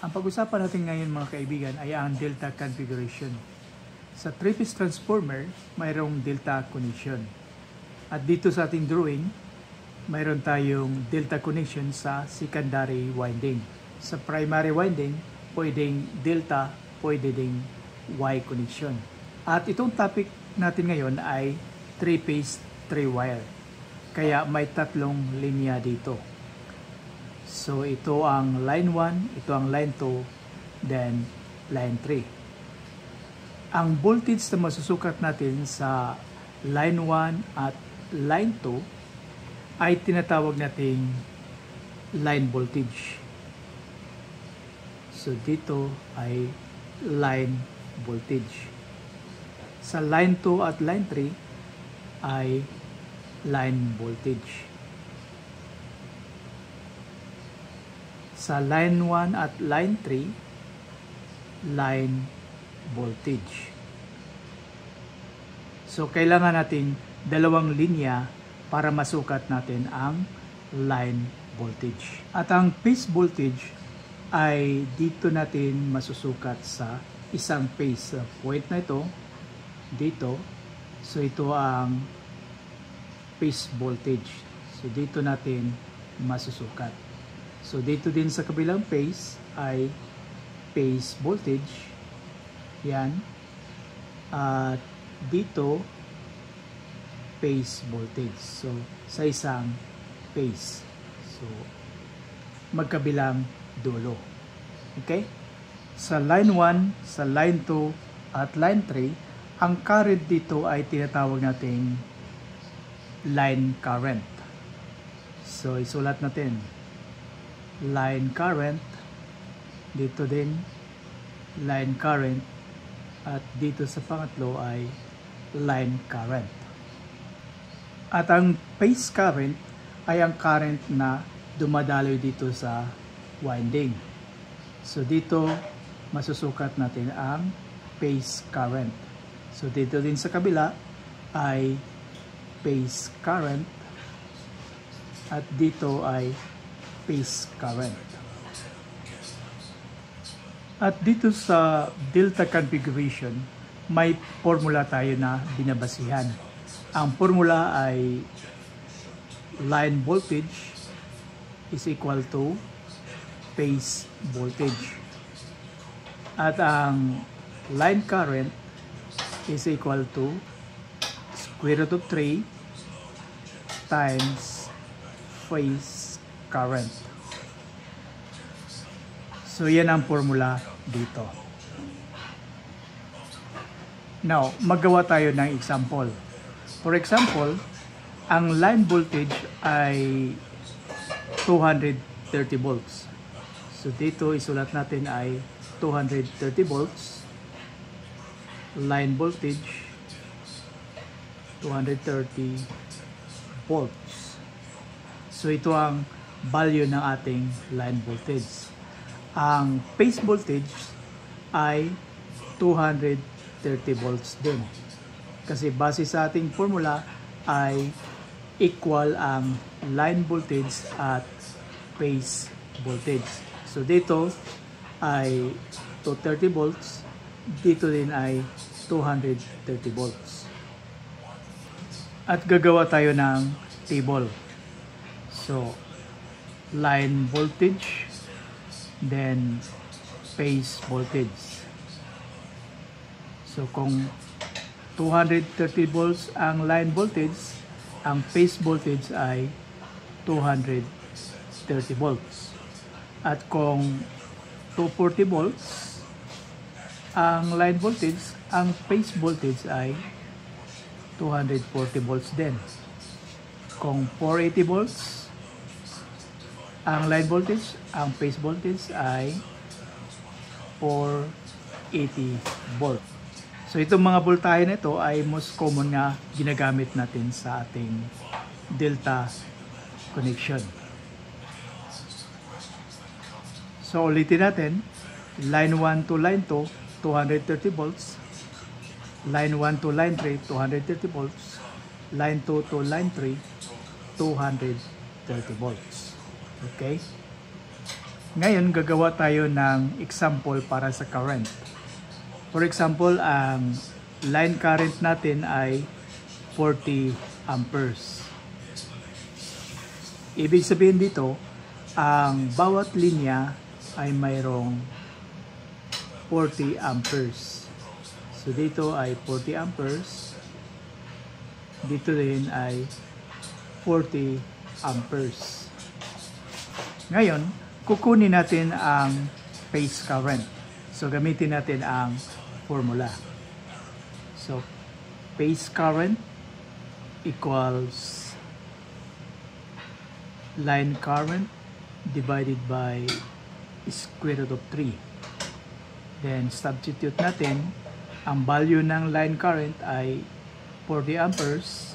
Ang pag-usapan natin ngayon mga kaibigan ay ang delta configuration. Sa 3-phase transformer, mayroong delta connection. At dito sa ating drawing, mayroon tayong delta connection sa secondary winding. Sa primary winding, pwedeng delta, pwede ding Y connection. At itong topic natin ngayon ay 3-phase 3-wire. Kaya may tatlong linya dito. So ito ang line 1, ito ang line 2, then line 3. Ang voltage na masusukat natin sa line 1 at line 2 ay tinatawag nating line voltage. So dito ay line voltage. Sa line 2 at line 3 ay line voltage. Sa line 1 at line 3, line voltage. So, kailangan natin dalawang linya para masukat natin ang line voltage. At ang phase voltage ay dito natin masusukat sa isang phase. Point na ito, dito. So, ito ang phase voltage. So, dito natin masusukat. So, dito din sa kabilang phase ay phase voltage. Yan. At dito, phase voltage. So, sa isang phase. So, magkabilang dulo. Okay? Sa line 1, sa line 2, at line 3, ang current dito ay tinatawag nating line current. So, isulat natin. Line current, dito din line current, at dito sa pangatlo ay line current. At ang phase current ay ang current na dumadaloy dito sa winding. So dito masusukat natin ang phase current. So dito din sa kabila ay phase current, at dito ay phase current. At dito sa delta configuration, may formula tayo na binabasihan. Ang formula ay line voltage is equal to phase voltage. At ang line current is equal to square root of 3 times phase current. So, yan ang formula dito. Now, maggawa tayo ng example. For example, ang line voltage ay 230 volts. So, dito isulat natin ay 230 volts. Line voltage, 230 volts. So, ito ang value ng ating line voltage. Ang phase voltage ay 230 volts din. Kasi base sa ating formula ay equal ang line voltage at phase voltage. So dito ay 230 volts, dito din ay 230 volts. At gagawa tayo ng table. So, line voltage, then phase voltage. So kung 230 volts ang line voltage, ang phase voltage ay 230 volts. At kung 240 volts ang line voltage, ang phase voltage ay 240 volts din. Kung 480 volts ang line voltage, ang phase voltage ay 480 volt. So itong mga voltahe na ito ay most common nga ginagamit natin sa ating delta connection. So ulitin natin, line 1 to line 2, 230 volts. Line 1 to line 3, 230 volts. Line 2 to line 3, 230 volts. Okay? Ngayon, gagawa tayo ng example para sa current. For example, ang line current natin ay 40 amperes. Ibig sabihin dito, ang bawat linya ay mayroong 40 amperes. So dito ay 40 amperes. Dito din ay 40 amperes. Ngayon, kukunin natin ang phase current. So gamitin natin ang formula. So phase current equals line current divided by square root of 3. Then substitute natin, ang value ng line current ay 40 amperes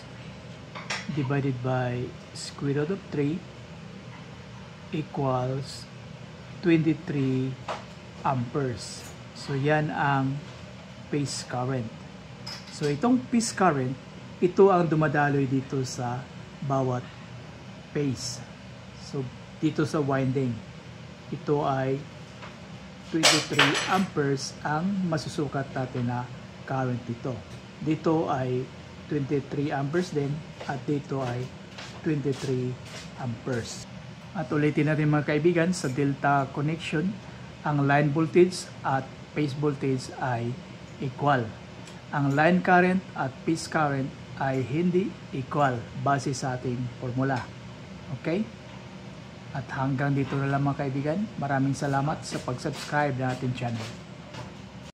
divided by square root of 3 equals 23 amperes. So yan ang phase current. So itong phase current, ito ang dumadaloy dito sa bawat phase. So dito sa winding, ito ay 23 amperes ang masusukat natin na current dito. Dito ay 23 amperes din at dito ay 23 amperes. At ulitin natin mga kaibigan, sa delta connection, ang line voltage at phase voltage ay equal. Ang line current at phase current ay hindi equal base sa ating formula. Okay? At hanggang dito na lang mga kaibigan. Maraming salamat sa pag-subscribe na ating channel.